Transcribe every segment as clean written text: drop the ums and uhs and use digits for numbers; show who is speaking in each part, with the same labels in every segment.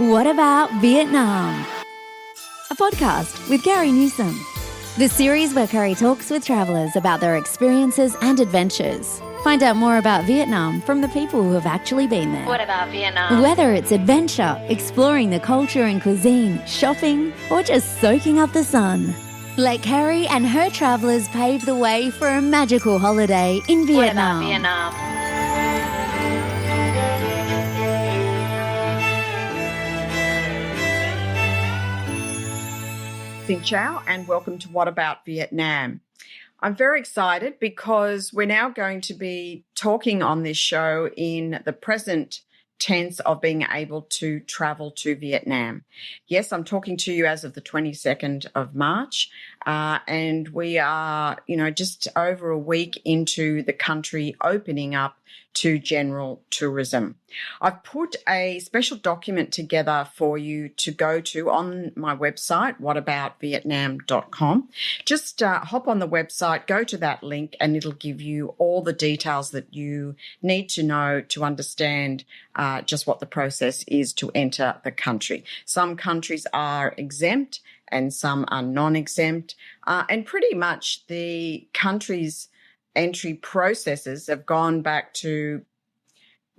Speaker 1: What About Vietnam? A podcast with Gary Newsom. The series where Curry talks with travellers about their experiences and adventures. Find out more about Vietnam from the people who have actually been there.
Speaker 2: What about Vietnam?
Speaker 1: Whether it's adventure, exploring the culture and cuisine, shopping, or just soaking up the sun. Let Carrie and her travellers pave the way for a magical holiday in Vietnam.
Speaker 2: What about Vietnam?
Speaker 3: Xin chào and welcome to What About Vietnam. I'm very excited because we're now going to be talking on this show in the present tense of being able to travel to Vietnam. Yes, I'm talking to you as of the 22nd of March, and we are, just over a week into the country opening up to general tourism. I've put a special document together for you to go to on my website, whataboutvietnam.com. Just hop on the website, go to that link, and it'll give you all the details that you need to know to understand just what the process is to enter the country. Some countries are exempt and some are non-exempt, and pretty much the countries' entry processes have gone back to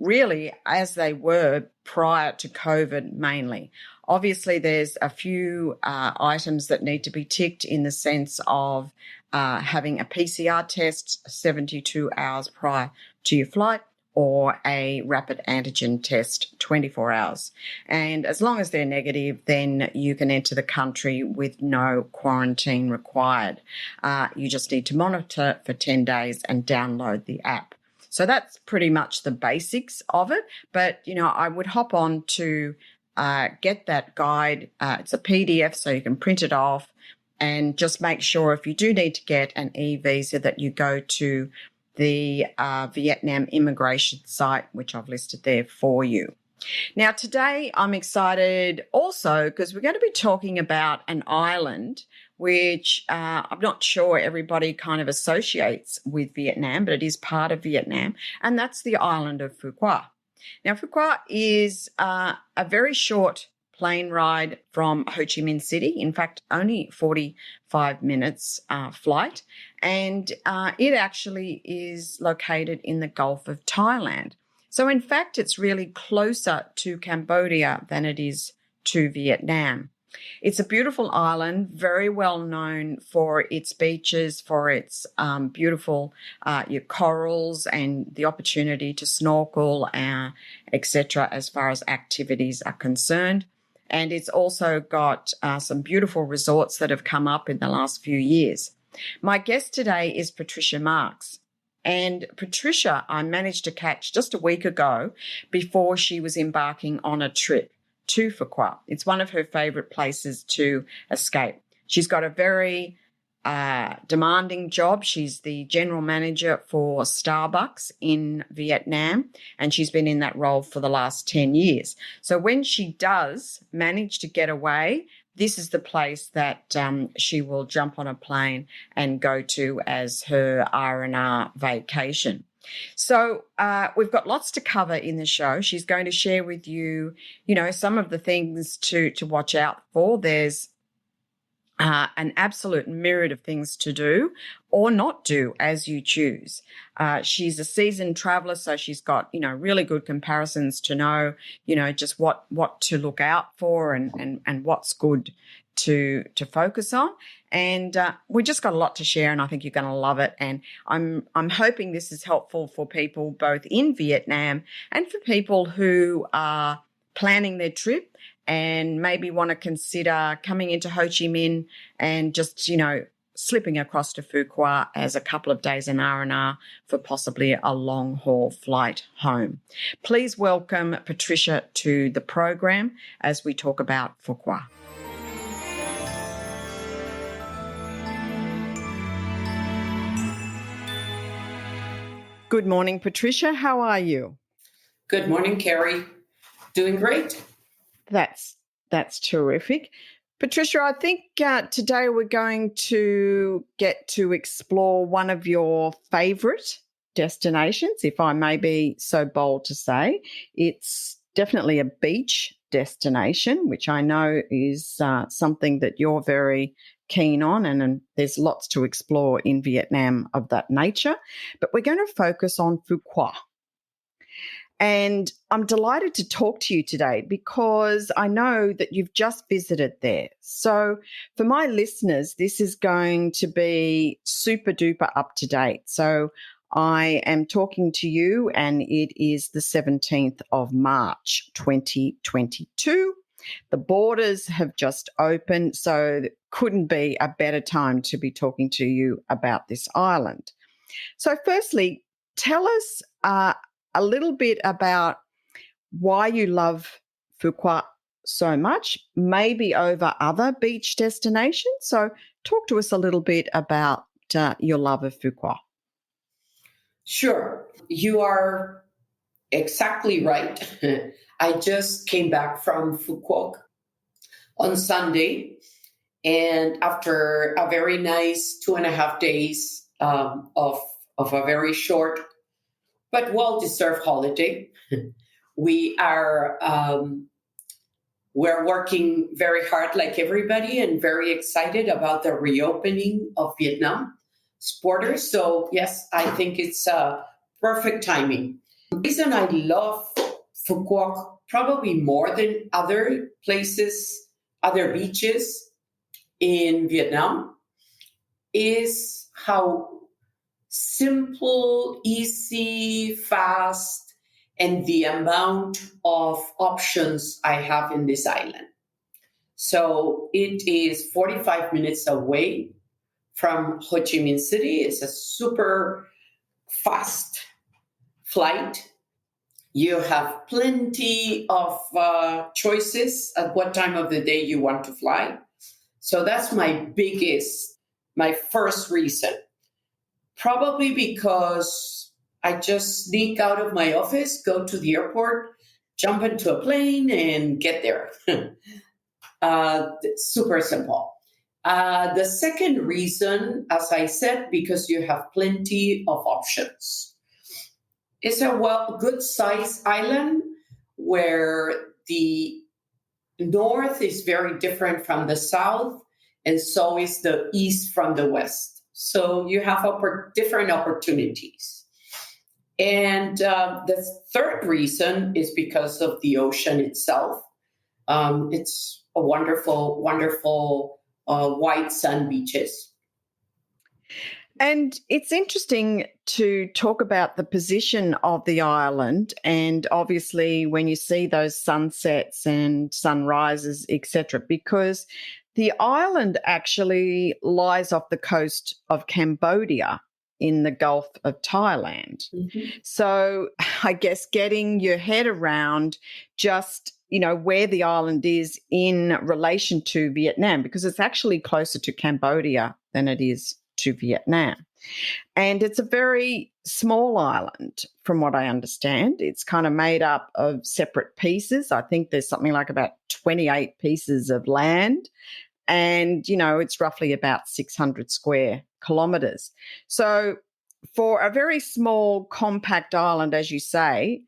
Speaker 3: really as they were prior to COVID mainly. Obviously, there's a few items that need to be ticked in the sense of having a PCR test 72 hours prior to your flight or a rapid antigen test 24 hours. And as long as they're negative, then you can enter the country with no quarantine required. You just need to monitor for 10 days and download the app. So that's pretty much the basics of it. But, I would hop on to get that guide. It's a PDF, so you can print it off and just make sure if you do need to get an e-visa that you go to the Vietnam immigration site, which I've listed there for you. Now, today I'm excited also because we're going to be talking about an island which I'm not sure everybody kind of associates with Vietnam, but it is part of Vietnam, and that's the island of Phu Quoc. Now, Phu Quoc is a very short plane ride from Ho Chi Minh City. In fact, only 45 minutes flight. And it actually is located in the Gulf of Thailand. So in fact, it's really closer to Cambodia than it is to Vietnam. It's a beautiful island, very well known for its beaches, for its beautiful your corals and the opportunity to snorkel, etc. as far as activities are concerned. And it's also got some beautiful resorts that have come up in the last few years. My guest today is Patricia Marques. And Patricia, I managed to catch just a week ago before she was embarking on a trip to Phu Quoc. It's one of her favourite places to escape. She's got a very demanding job. She's the general manager for Starbucks in Vietnam, and she's been in that role for the last 10 years. So when she does manage to get away, this is the place that she will jump on a plane and go to as her R&R vacation. So we've got lots to cover in the show. She's going to share with you, some of the things to watch out for. There's an absolute myriad of things to do or not do as you choose. She's a seasoned traveller, so she's got, really good comparisons to know, just what to look out for and what's good to focus on. And we just got a lot to share, and I think you're going to love it. And I'm hoping this is helpful for people both in Vietnam and for people who are planning their trip and maybe want to consider coming into Ho Chi Minh and just, slipping across to Phu Quoc as a couple of days in R&R for possibly a long-haul flight home. Please welcome Patricia to the program as we talk about Phu Quoc. Good morning, Patricia. How are you?
Speaker 4: Good morning, Carrie. Doing great.
Speaker 3: That's terrific. Patricia, I think today we're going to get to explore one of your favourite destinations, if I may be so bold to say. It's definitely a beach destination, which I know is something that you're very keen on, and there's lots to explore in Vietnam of that nature. But we're going to focus on Phu Quoc. And I'm delighted to talk to you today because I know that you've just visited there. So for my listeners, this is going to be super duper up to date. So I am talking to you, and it is the 17th of March, 2022. The borders have just opened, so it couldn't be a better time to be talking to you about this island. So firstly, tell us a little bit about why you love Phu Quoc so much, maybe over other beach destinations. So talk to us a little bit about your love of Phu Quoc.
Speaker 4: Sure. You are exactly right. I just came back from Phu Quoc on Sunday, and after a very nice 2.5 days of a very short but well-deserved holiday, we're working very hard like everybody and very excited about the reopening of Vietnam's borders. So yes, I think it's perfect timing. The reason I love Phu Quoc probably more than other places, other beaches in Vietnam, is how simple, easy, fast, and the amount of options I have in this island. So it is 45 minutes away from Ho Chi Minh City. It's a super fast flight. You have plenty of choices at what time of the day you want to fly. So that's my first reason. Probably because I just sneak out of my office, go to the airport, jump into a plane, and get there. Super simple. The second reason, as I said, because you have plenty of options. It's a good-sized island where the north is very different from the south, and so is the east from the west. So you have different opportunities. And the third reason is because of the ocean itself. It's a wonderful, wonderful white sand beaches.
Speaker 3: And it's interesting to talk about the position of the island, and obviously when you see those sunsets and sunrises, etc., because the island actually lies off the coast of Cambodia in the Gulf of Thailand. Mm-hmm. So I guess getting your head around just, where the island is in relation to Vietnam, because it's actually closer to Cambodia than it is to Vietnam. And it's a very small island, from what I understand. It's kind of made up of separate pieces. I think there's something like about 28 pieces of land. And, it's roughly about 600 square kilometres. So for a very small, compact island, as you say,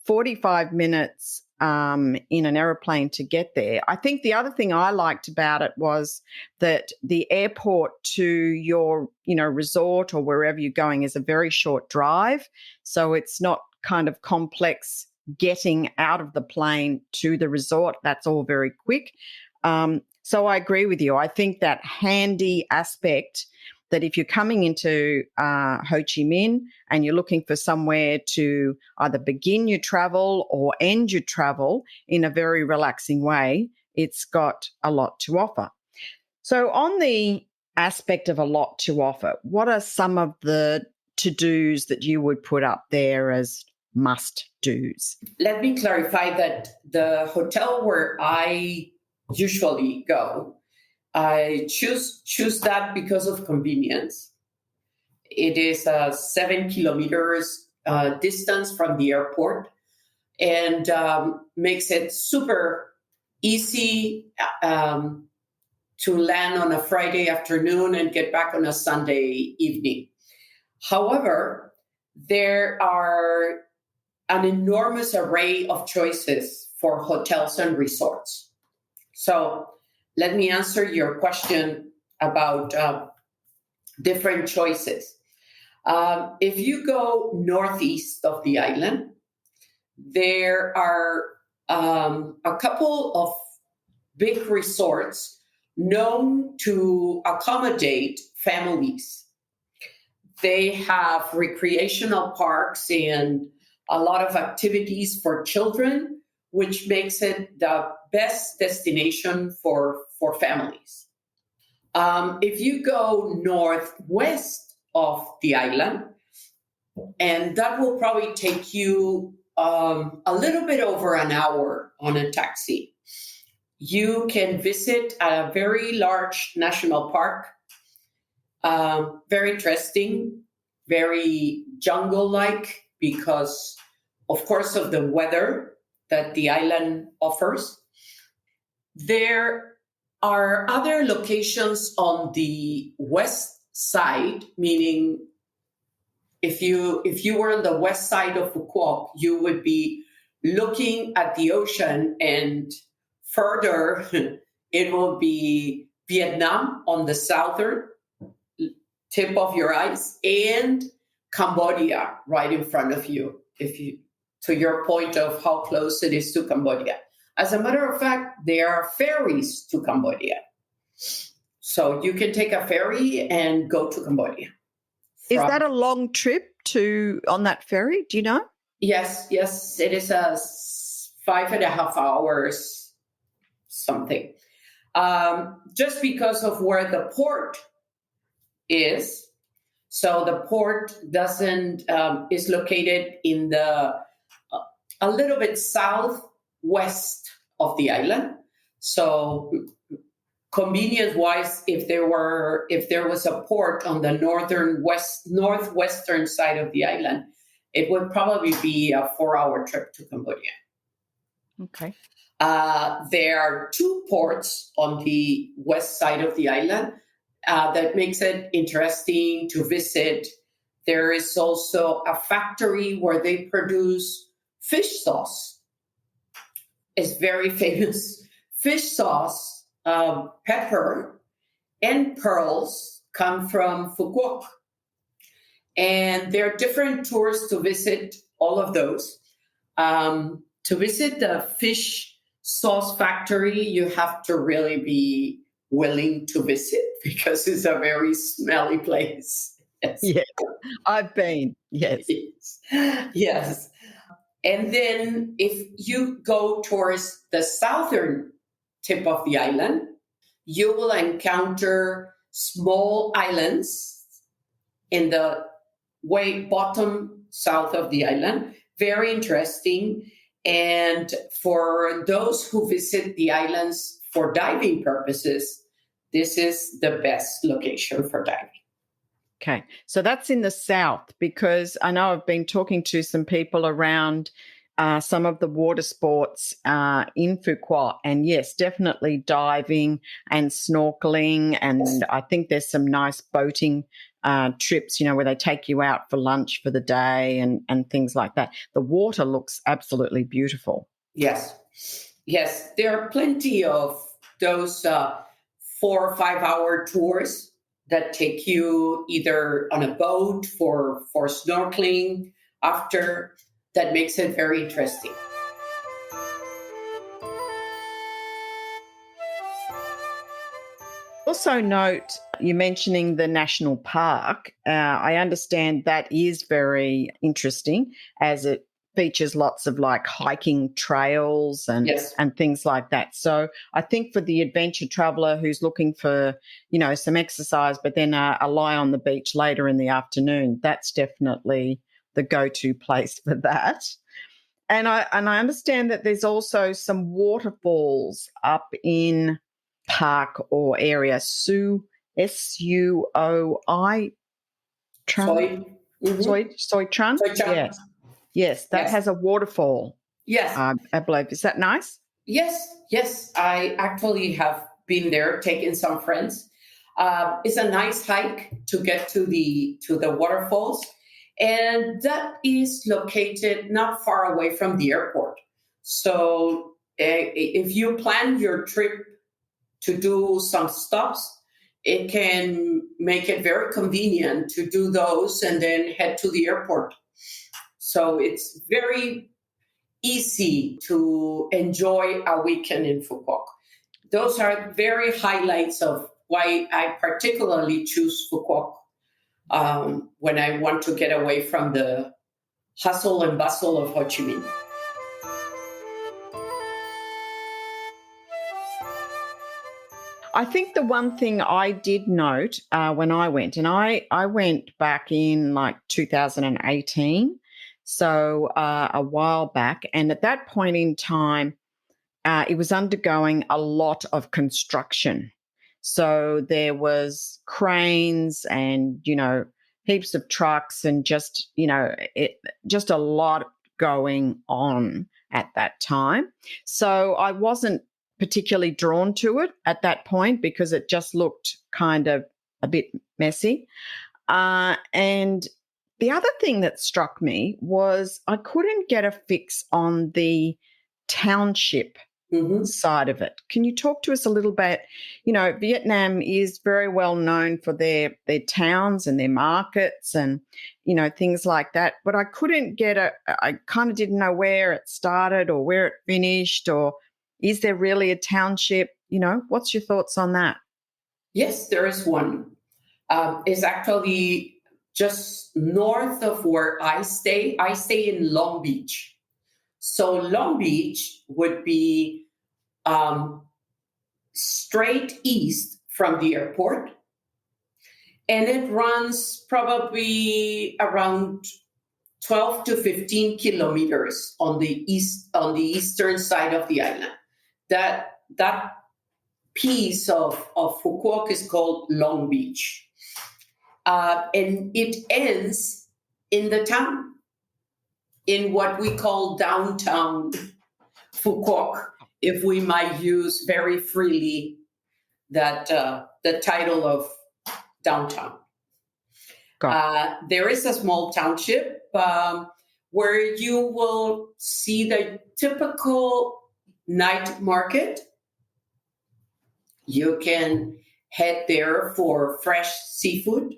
Speaker 3: 45 minutes in an aeroplane to get there. I think the other thing I liked about it was that the airport to your, resort or wherever you're going is a very short drive. So it's not kind of complex getting out of the plane to the resort. That's all very quick. So I agree with you. I think that handy aspect that if you're coming into Ho Chi Minh and you're looking for somewhere to either begin your travel or end your travel in a very relaxing way, it's got a lot to offer. So on the aspect of a lot to offer, what are some of the to-dos that you would put up there as must-dos?
Speaker 4: Let me clarify that the hotel where I usually go, I choose that because of convenience. It is a 7 kilometers distance from the airport, and makes it super easy to land on a Friday afternoon and get back on a Sunday evening. However, there are an enormous array of choices for hotels and resorts. So let me answer your question about different choices. If you go northeast of the island, there are a couple of big resorts known to accommodate families. They have recreational parks and a lot of activities for children, which makes it the best destination for families. If you go northwest of the island, and that will probably take you a little bit over an hour on a taxi, you can visit a very large national park. Very interesting, very jungle-like because, of course, of the weather that the island offers. There are other locations on the west side, meaning if you were on the west side of Phu Quoc, you would be looking at the ocean, and further, it will be Vietnam on the southern tip of your eyes, and Cambodia right in front of you, to your point of how close it is to Cambodia. As a matter of fact, there are ferries to Cambodia. So you can take a ferry and go to Cambodia.
Speaker 3: Is that a long trip on that ferry? Do you know?
Speaker 4: Yes. It is a 5.5 hours something. Just because of where the port is. So the port is located in a little bit southwest of the island. So convenience-wise, if there was a port on the northwestern side of the island, it would probably be a 4-hour trip to Cambodia.
Speaker 3: Okay.
Speaker 4: There are 2 ports on the west side of the island that makes it interesting to visit. There is also a factory where they produce fish sauce. It's very famous. Fish sauce, pepper, and pearls come from Phu Quoc. And there are different tours to visit all of those. To visit the fish sauce factory, you have to really be willing to visit because it's a very smelly place. Yes.
Speaker 3: Yeah, I've been. Yes.
Speaker 4: Yes. And then if you go towards the southern tip of the island, you will encounter small islands in the way bottom south of the island. Very interesting. And for those who visit the islands for diving purposes, this is the best location for diving.
Speaker 3: Okay. So that's in the south, because I know I've been talking to some people around some of the water sports in Phu Quoc, and yes, definitely diving and snorkeling. And I think there's some nice boating trips, where they take you out for lunch for the day and things like that. The water looks absolutely beautiful.
Speaker 4: Yes. There are plenty of those 4 or 5 hour tours that take you either on a boat for snorkeling after. That makes it very interesting.
Speaker 3: Also note, you mentioning the national park. I understand that is very interesting as it features lots of like hiking trails and things like that. So I think for the adventure traveller who's looking for, some exercise, but then a lie on the beach later in the afternoon, that's definitely the go-to place for that. And I understand that there's also some waterfalls up in park or area, Suoi Tran. Soi Tran. Yes, that has a waterfall.
Speaker 4: Yes,
Speaker 3: I believe. Is that nice?
Speaker 4: Yes. I actually have been there, taken some friends. It's a nice hike to get to the waterfalls, and that is located not far away from the airport. So if you plan your trip to do some stops, it can make it very convenient to do those and then head to the airport. So it's very easy to enjoy a weekend in Phu Quoc. Those are very highlights of why I particularly choose Phu Quoc when I want to get away from the hustle and bustle of Ho Chi Minh.
Speaker 3: I think the one thing I did note when I went, and I went back in like 2018, so a while back, and at that point in time, it was undergoing a lot of construction. So there was cranes and, heaps of trucks and just a lot going on at that time. So I wasn't particularly drawn to it at that point because it just looked kind of a bit messy. And the other thing that struck me was I couldn't get a fix on the township side of it. Can you talk to us a little bit? Vietnam is very well known for their towns and their markets and, things like that. But I couldn't I kind of didn't know where it started or where it finished, or is there really a township? What's your thoughts on that?
Speaker 4: Yes, there is one. It's actually just north of where I stay. I stay in Long Beach. So Long Beach would be straight east from the airport, and it runs probably around 12 to 15 kilometers on the eastern side of the island. That piece of Phu Quoc is called Long Beach, and it ends in the town, in what we call downtown Phu Quoc, if we might use very freely that the title of downtown. There is a small township where you will see the typical night market. You can head there for fresh seafood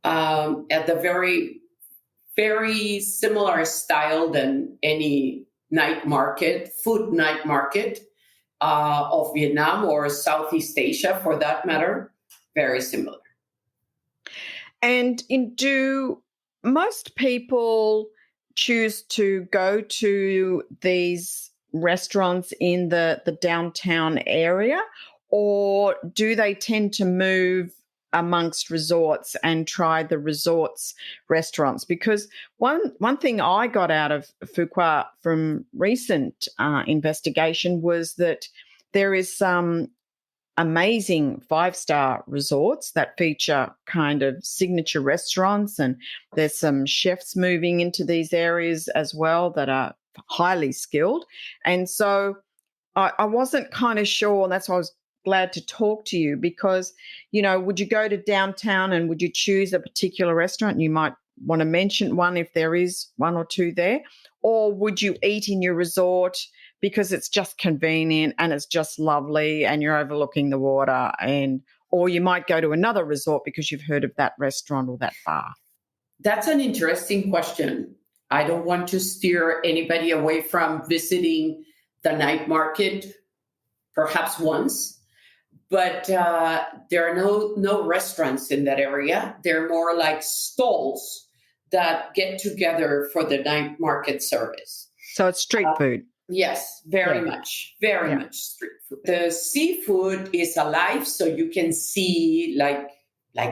Speaker 4: at the very, very similar style than any food night market of Vietnam or Southeast Asia, for that matter. Very similar.
Speaker 3: And do most people choose to go to these restaurants in the downtown area, or do they tend to move amongst resorts and try the resorts restaurants? Because one thing I got out of Phu Quoc from recent investigation was that there is some amazing 5-star resorts that feature kind of signature restaurants, and there's some chefs moving into these areas as well that are highly skilled. And so I wasn't kind of sure, and that's why I was glad to talk to you, because, would you go to downtown and would you choose a particular restaurant? You might want to mention one if there is one or two there, or would you eat in your resort because it's just convenient and it's just lovely and you're overlooking the water, or you might go to another resort because you've heard of that restaurant or that bar?
Speaker 4: That's an interesting question. I don't want to steer anybody away from visiting the night market, perhaps once. But there are no restaurants in that area. They're more like stalls that get together for the night market service.
Speaker 3: So it's street food.
Speaker 4: Yes, very much street food. The seafood is alive, so you can see like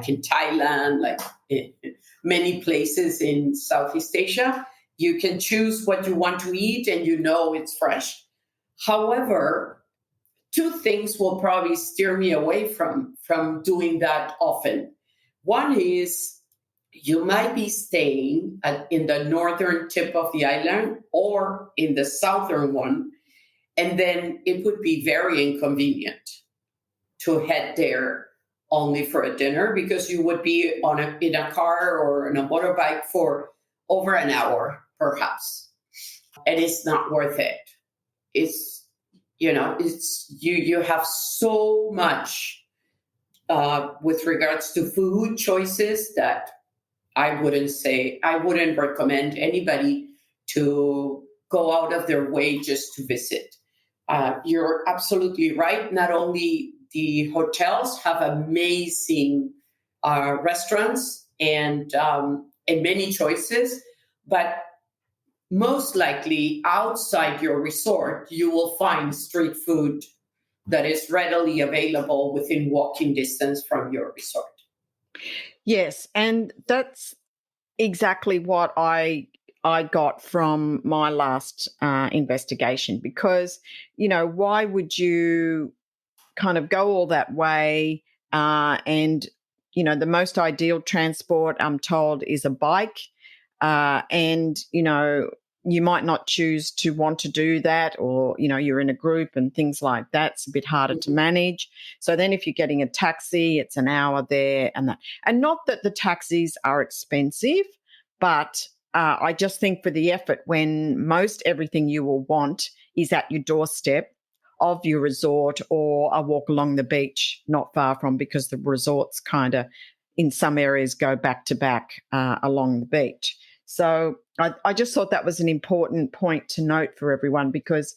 Speaker 4: in Thailand, like in many places in Southeast Asia, you can choose what you want to eat and it's fresh. However, two things will probably steer me away from doing that often. One is you might be staying in the northern tip of the island or in the southern one, and then it would be very inconvenient to head there only for a dinner, because you would be in a car or on a motorbike for over an hour, perhaps. and it's not worth it. It's, it's you have so much with regards to food choices that I wouldn't recommend anybody to go out of their way just to visit. You're absolutely right. Not only the hotels have amazing restaurants and many choices, but most likely outside your resort, you will find street food that is readily available within walking distance from your resort.
Speaker 3: Yes, and that's exactly what I got from my last investigation, because, why would you kind of go all that way? And, the most ideal transport, I'm told, is a bike. And, you might not choose to want to do that, or, you're in a group and things like that. It's a bit harder to manage. So then if you're getting a taxi, it's an hour there and that. And not that the taxis are expensive, but I just think for the effort, when most everything you will want is at your doorstep of your resort, or a walk along the beach not far from, because the resorts kind of in some areas go back to back along the beach. So I just thought that was an important point to note for everyone, because,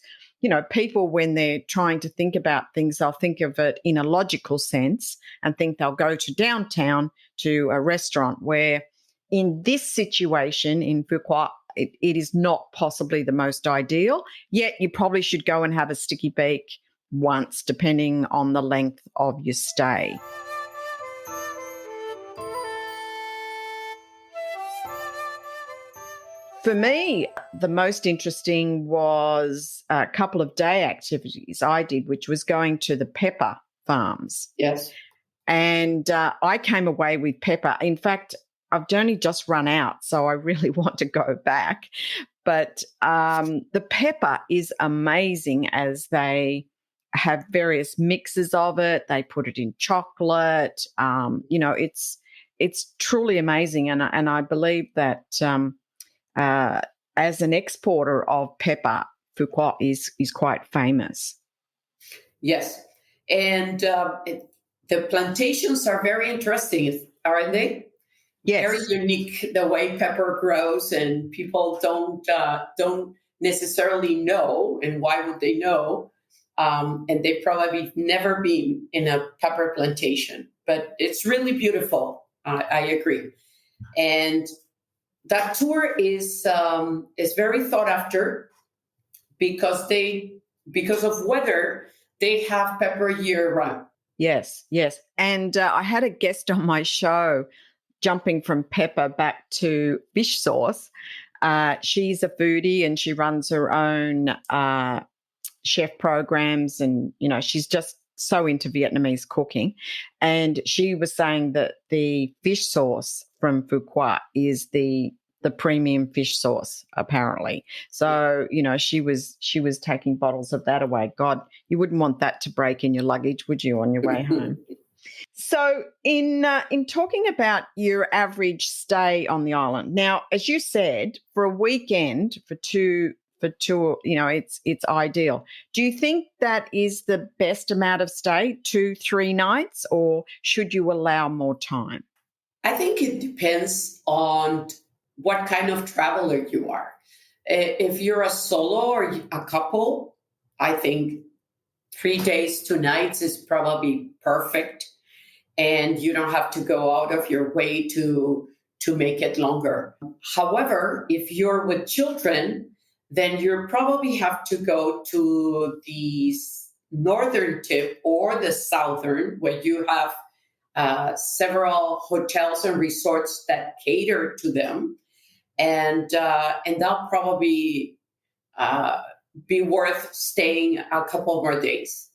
Speaker 3: people, when they're trying to think about things, they'll think of it in a logical sense and think they'll go to downtown to a restaurant, where in this situation in Phu Quoc, it is not possibly the most ideal, yet you probably should go and have a sticky beak once, depending on the length of your stay. For me, the most interesting was a couple of day activities I did, which was going to the pepper farms.
Speaker 4: Yes.
Speaker 3: And I came away with pepper. In fact, I've only just run out, so I really want to go back. But the pepper is amazing, as they have various mixes of it. They put it in chocolate. It's truly amazing. And I believe that as an exporter of pepper, Phu Quoc is quite famous.
Speaker 4: Yes. And the plantations are very interesting, aren't they?
Speaker 3: Yes.
Speaker 4: Very unique, the way pepper grows, and people don't necessarily know. And why would they know? And they probably never been in a pepper plantation, but it's really beautiful. I agree. And that tour is very thought after, because of weather, they have pepper year round.
Speaker 3: Yes. And I had a guest on my show, jumping from pepper back to fish sauce. She's a foodie and she runs her own chef programs, and she's just so into Vietnamese cooking. And she was saying that the fish sauce from Phu Quoc is the premium fish sauce, apparently. So, she was taking bottles of that away. God, you wouldn't want that to break in your luggage, would you, on your way home? So in talking about your average stay on the island, now, as you said, for a weekend, for two, it's ideal. Do you think that is the best amount of stay, 2-3 nights, or should you allow more time?
Speaker 4: I think it depends on what kind of traveler you are. If you're a solo or a couple, I think 3 days, 2 nights is probably perfect. And you don't have to go out of your way to make it longer. However, if you're with children, then you probably have to go to the northern tip or the southern, where you have several hotels and resorts that cater to them. And that'll probably be worth staying a couple more days.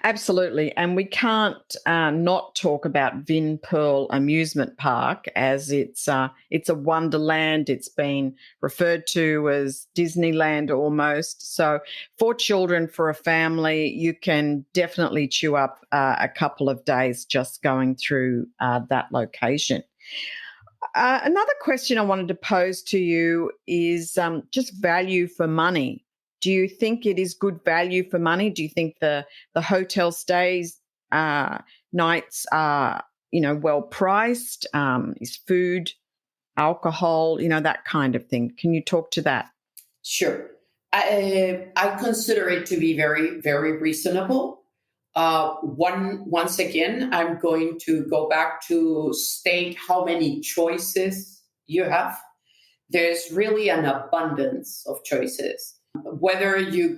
Speaker 3: Absolutely. And we can't not talk about Vin Pearl Amusement Park, as it's a wonderland. It's been referred to as Disneyland almost. So for children, for a family, you can definitely chew up a couple of days just going through that location. Another question I wanted to pose to you is just value for money. Do you think it is good value for money? Do you think the hotel stays nights are well priced? Is food, alcohol, that kind of thing? Can you talk to that?
Speaker 4: Sure. I consider it to be very, very reasonable. Once again, I'm going to go back to state how many choices you have. There's really an abundance of choices. Whether you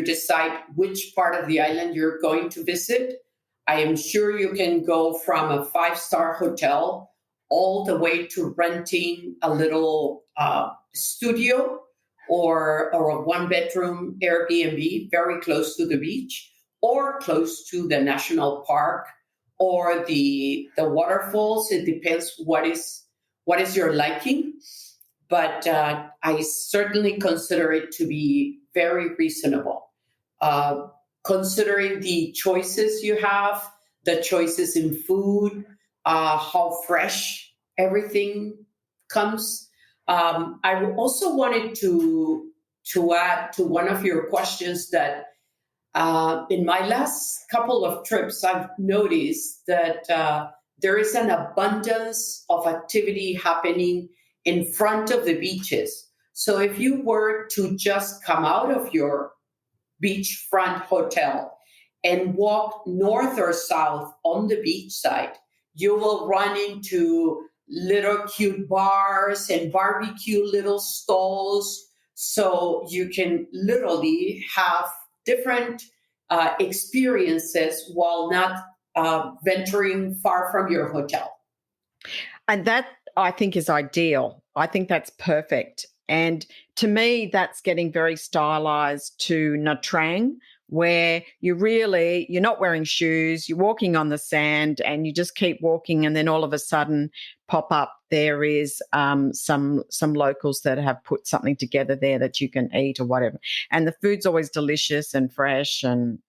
Speaker 4: decide which part of the island you're going to visit, I am sure you can go from a 5-star hotel all the way to renting a little studio or a 1-bedroom Airbnb very close to the beach or close to the national park or the waterfalls. It depends what is your liking. But I certainly consider it to be very reasonable. Considering the choices you have, the choices in food, how fresh everything comes. I also wanted to add to one of your questions that in my last couple of trips, I've noticed that there is an abundance of activity happening in front of the beaches. So if you were to just come out of your beachfront hotel and walk north or south on the beach side, you will run into little cute bars and barbecue little stalls. So you can literally have different experiences while not venturing far from your hotel.
Speaker 3: And that, I think, is ideal. I think that's perfect. And to me, that's getting very stylized to Nha Trang, where you're not wearing shoes, you're walking on the sand and you just keep walking, and then all of a sudden pop up, there is some locals that have put something together there that you can eat or whatever. And the food's always delicious and fresh. And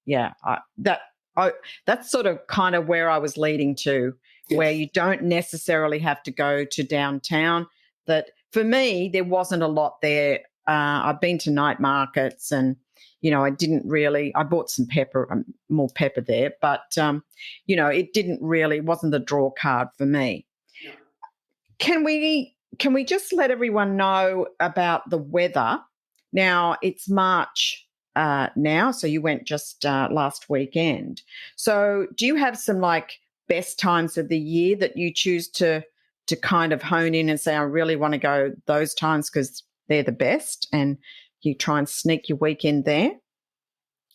Speaker 3: that's sort of kind of where I was leading to, where you don't necessarily have to go to downtown. That for me, there wasn't a lot there. I've been to night markets and, I bought some pepper, more pepper there, but, it wasn't the draw card for me.
Speaker 4: No.
Speaker 3: Can we just let everyone know about the weather? Now, it's March now, so you went just last weekend. So do you have some best times of the year that you choose to kind of hone in and say, I really want to go those times because they're the best, and you try and sneak your weekend there?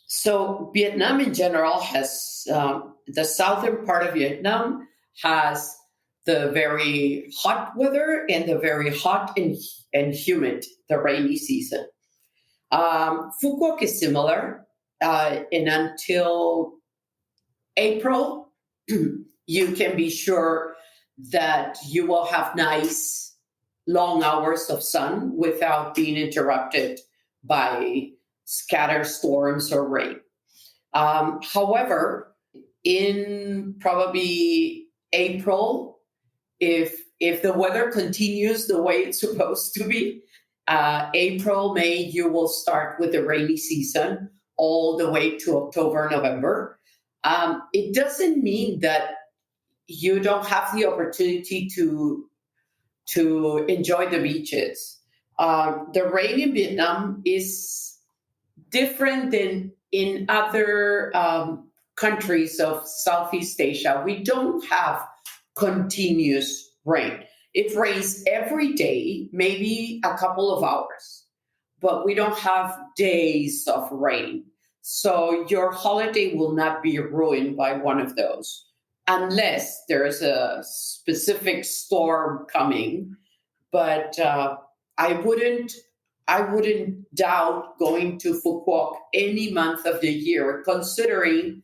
Speaker 4: So Vietnam in general has, the southern part of Vietnam has the very hot weather and the very hot and humid, the rainy season. Phu Quoc is similar, and until April, you can be sure that you will have nice long hours of sun without being interrupted by scattered storms or rain. However, in probably April, if the weather continues the way it's supposed to be, April, May, you will start with the rainy season all the way to October, November. It doesn't mean that you don't have the opportunity to enjoy the beaches. The rain in Vietnam is different than in other countries of Southeast Asia. We don't have continuous rain. It rains every day, maybe a couple of hours, but we don't have days of rain. So your holiday will not be ruined by one of those, unless there's a specific storm coming. But I wouldn't doubt going to Phu Quoc any month of the year, considering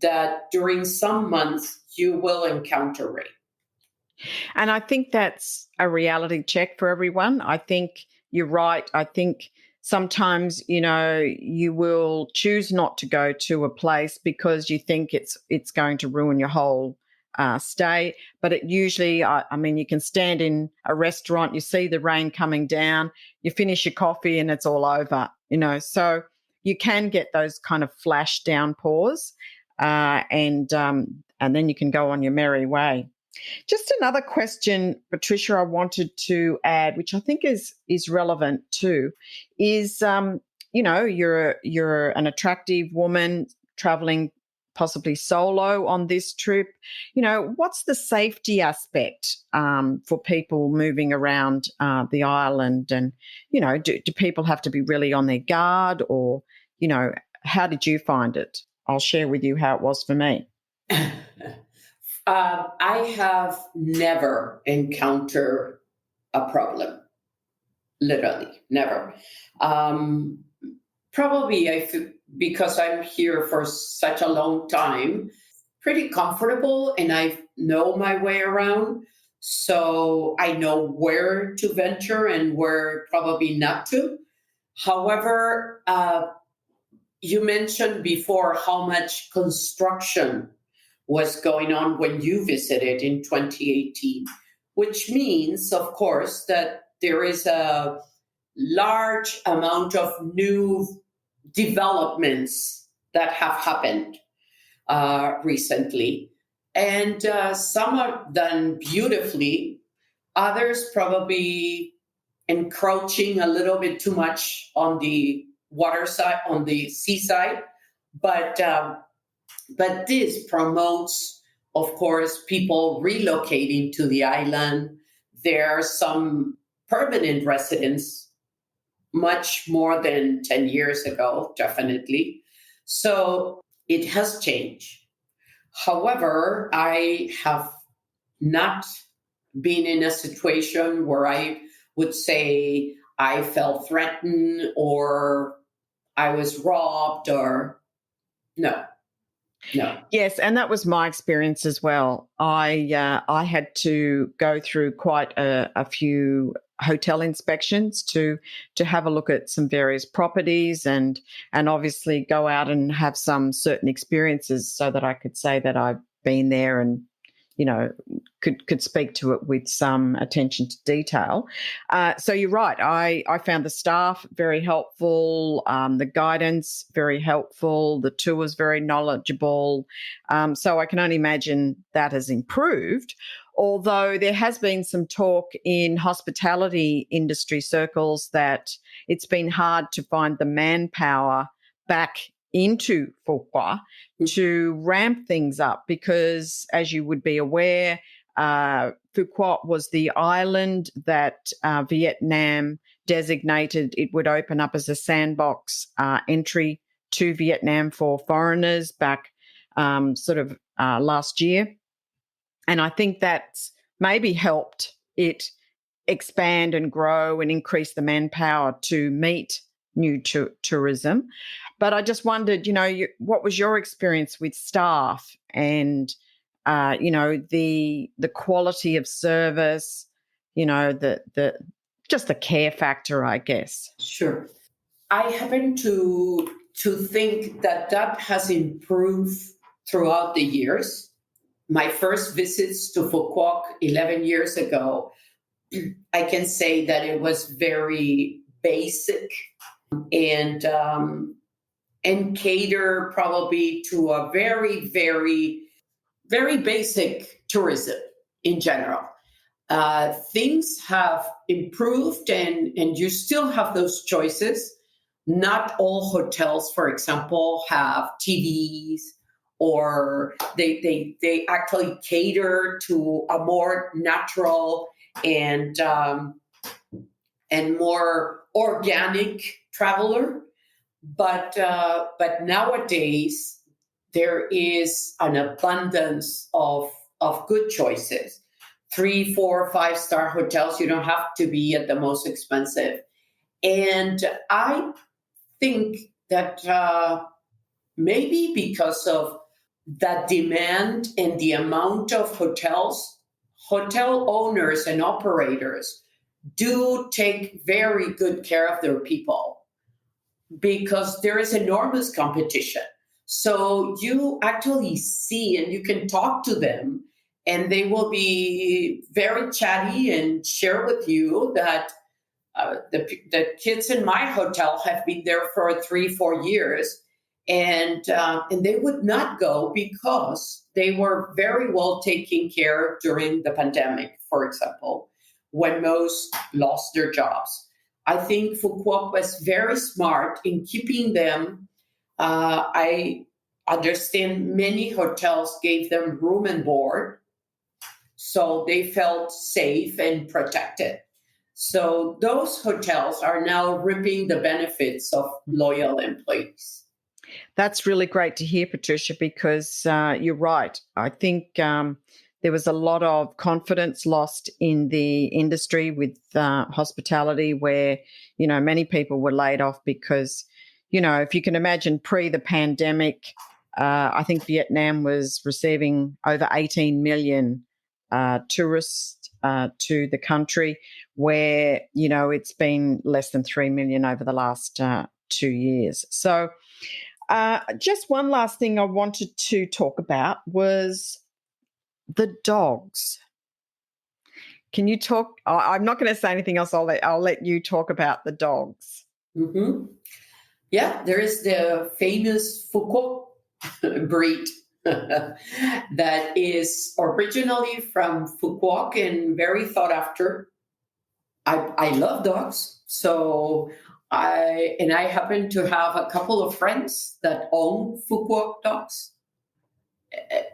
Speaker 4: that during some months you will encounter rain.
Speaker 3: And I think that's a reality check for everyone. I think you're right. I think sometimes, you will choose not to go to a place because you think it's going to ruin your whole stay. But it usually, I mean, you can stand in a restaurant, you see the rain coming down, you finish your coffee and it's all over, So you can get those kind of flash downpours, and then you can go on your merry way. Just another question, Patricia, I wanted to add, which I think is relevant too, is you're an attractive woman traveling possibly solo on this trip. What's the safety aspect for people moving around the island? And, do people have to be really on their guard, or, how did you find it? I'll share with you how it was for me.
Speaker 4: I have never encountered a problem. Literally, never. Probably because I'm here for such a long time, pretty comfortable, and I know my way around. So I know where to venture and where probably not to. However, you mentioned before how much construction was going on when you visited in 2018, which means, of course, that there is a large amount of new developments that have happened recently. And some are done beautifully, others probably encroaching a little bit too much on the water side, on the seaside. But this promotes, of course, people relocating to the island. There are some permanent residents, much more than 10 years ago, definitely. So it has changed. However, I have not been in a situation where I would say I felt threatened or I was robbed, or no.
Speaker 3: Yes, and that was my experience as well. I had to go through quite a few hotel inspections to have a look at some various properties, and obviously go out and have some certain experiences so that I could say that I've been there and could speak to it with some attention to detail. So you're right. I found the staff very helpful, the guidance very helpful, the tours very knowledgeable. So I can only imagine that has improved. Although there has been some talk in hospitality industry circles that it's been hard to find the manpower back into Phu Quoc to ramp things up, because, as you would be aware, Phu Quoc was the island that Vietnam designated it would open up as a sandbox entry to Vietnam for foreigners back last year. And I think that's maybe helped it expand and grow and increase the manpower to meet new tourism. But I just wondered, what was your experience with staff and, the quality of service, just the care factor, I guess.
Speaker 4: Sure. I happen to think that has improved throughout the years. My first visits to Phu Quoc 11 years ago, I can say that it was very basic and cater probably to a very, very, very basic tourism in general. Things have improved, and you still have those choices. Not all hotels, for example, have TVs, or they actually cater to a more natural and more organic traveler. But nowadays there is an abundance of good choices. 3, 4, 5-star hotels. You don't have to be at the most expensive. And I think that maybe because of the demand and the amount of hotels, hotel owners and operators do take very good care of their people, because there is enormous competition. So you actually see, and you can talk to them, and they will be very chatty and share with you that the kids in my hotel have been there for 3-4 years, and they would not go because they were very well taken care of during the pandemic, for example, when most lost their jobs. I think Phu Quoc was very smart in keeping them. I understand many hotels gave them room and board, so they felt safe and protected. So those hotels are now reaping the benefits of loyal employees.
Speaker 3: That's really great to hear, Patricia, because you're right. I think there was a lot of confidence lost in the industry with hospitality where, many people were laid off because, if you can imagine pre the pandemic, I think Vietnam was receiving over 18 million tourists to the country, where, it's been less than 3 million over the last 2 years. So just one last thing I wanted to talk about was the dogs. Can you talk? I'm not going to say anything else. I'll let you talk about the dogs.
Speaker 4: Mm-hmm. Yeah, there is the famous Phu Quoc breed that is originally from Phu Quoc and very thought after. I love dogs, so I happen to have a couple of friends that own Phu Quoc dogs.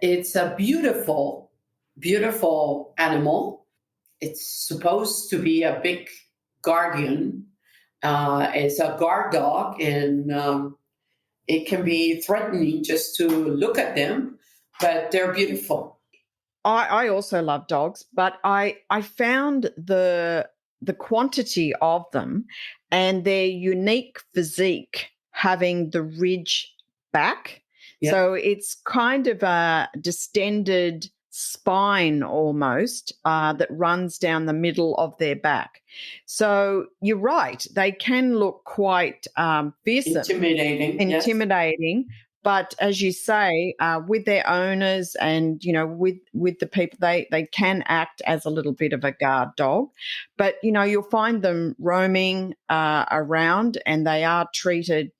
Speaker 4: It's a beautiful, beautiful animal. It's supposed to be a big guardian. It's a guard dog, and it can be threatening just to look at them, but they're beautiful.
Speaker 3: I also love dogs, but I found the quantity of them and their unique physique having the ridge back. Yep. So it's kind of a distended spine almost that runs down the middle of their back. So you're right, they can look quite fearsome. Intimidating. Yes. But as you say, with their owners and, with the people, they can act as a little bit of a guard dog. But, you'll find them roaming around and they are treated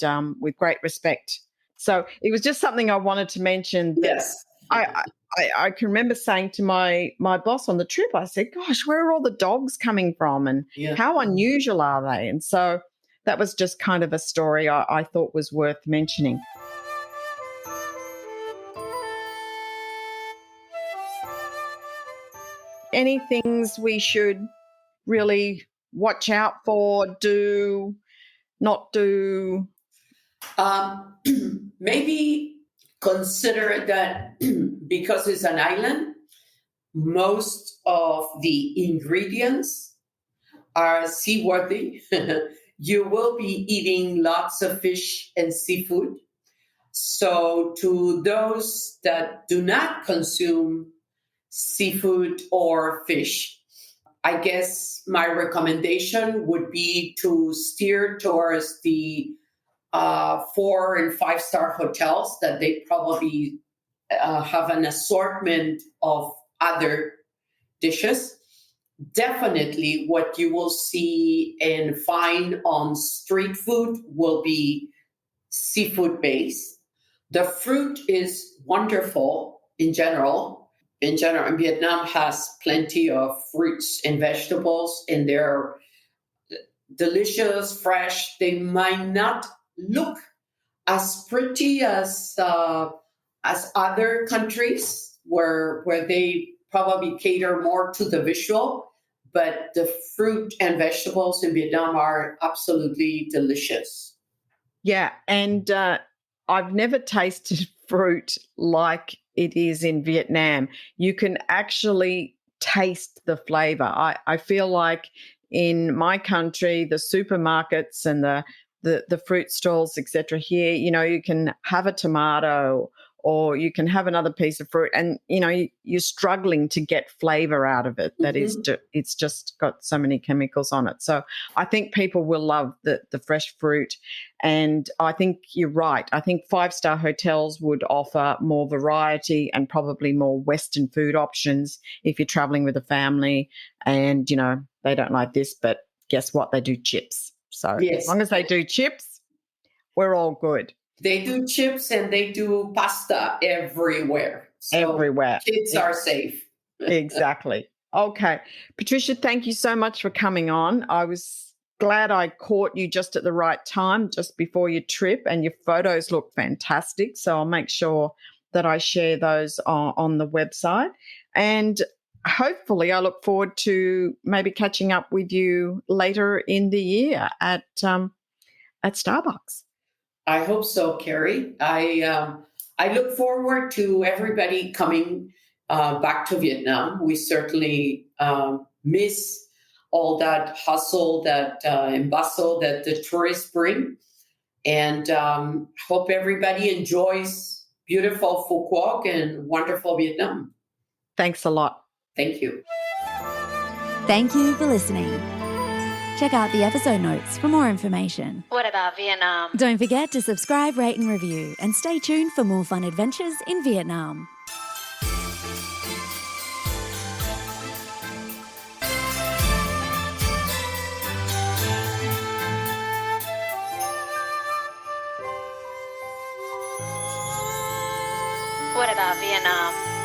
Speaker 3: with great respect. So it was just something I wanted to mention.
Speaker 4: Yes.
Speaker 3: I can remember saying to my boss on the trip, I said, gosh, where are all the dogs coming from and how unusual are they? And so that was just kind of a story I thought was worth mentioning. Any things we should really watch out for, do, not do?
Speaker 4: Maybe consider that because it's an island, most of the ingredients are seaworthy. You will be eating lots of fish and seafood. So to those that do not consume seafood or fish, I guess my recommendation would be to steer towards the 4 and 5 star hotels that they probably have an assortment of other dishes. Definitely what you will see and find on street food will be seafood based. The fruit is wonderful in general. Vietnam has plenty of fruits and vegetables, and they're delicious, fresh. They might not look as pretty as other countries where they probably cater more to the visual, but the fruit and vegetables in Vietnam are absolutely delicious.
Speaker 3: Yeah, and I've never tasted fruit like it is in Vietnam. You can actually taste the flavor. I feel like in my country, the supermarkets and the fruit stalls, etc. here, you can have a tomato or you can have another piece of fruit, and you're struggling to get flavor out of it. That is, it's just got so many chemicals on it. So I think people will love the fresh fruit, and I think you're right. I think 5-star hotels would offer more variety and probably more Western food options if you're traveling with a family, and they don't like this, but guess what? They do chips. So as long as they do chips, we're all good.
Speaker 4: They do chips and they do pasta everywhere. So
Speaker 3: everywhere.
Speaker 4: Kids are safe.
Speaker 3: Exactly. Okay. Patricia, thank you so much for coming on. I was glad I caught you just at the right time, just before your trip, and your photos look fantastic. So I'll make sure that I share those on the website. And hopefully I look forward to maybe catching up with you later in the year at Starbucks.
Speaker 4: I hope so, Carrie. I look forward to everybody coming back to Vietnam. We certainly miss all that hustle, and bustle that the tourists bring, and hope everybody enjoys beautiful Phu Quoc and wonderful Vietnam.
Speaker 3: Thanks a lot.
Speaker 4: Thank you.
Speaker 1: Thank you for listening. Check out the episode notes for more information.
Speaker 2: What about Vietnam?
Speaker 1: Don't forget to subscribe, rate and review, and stay tuned for more fun adventures in Vietnam.
Speaker 2: What about Vietnam?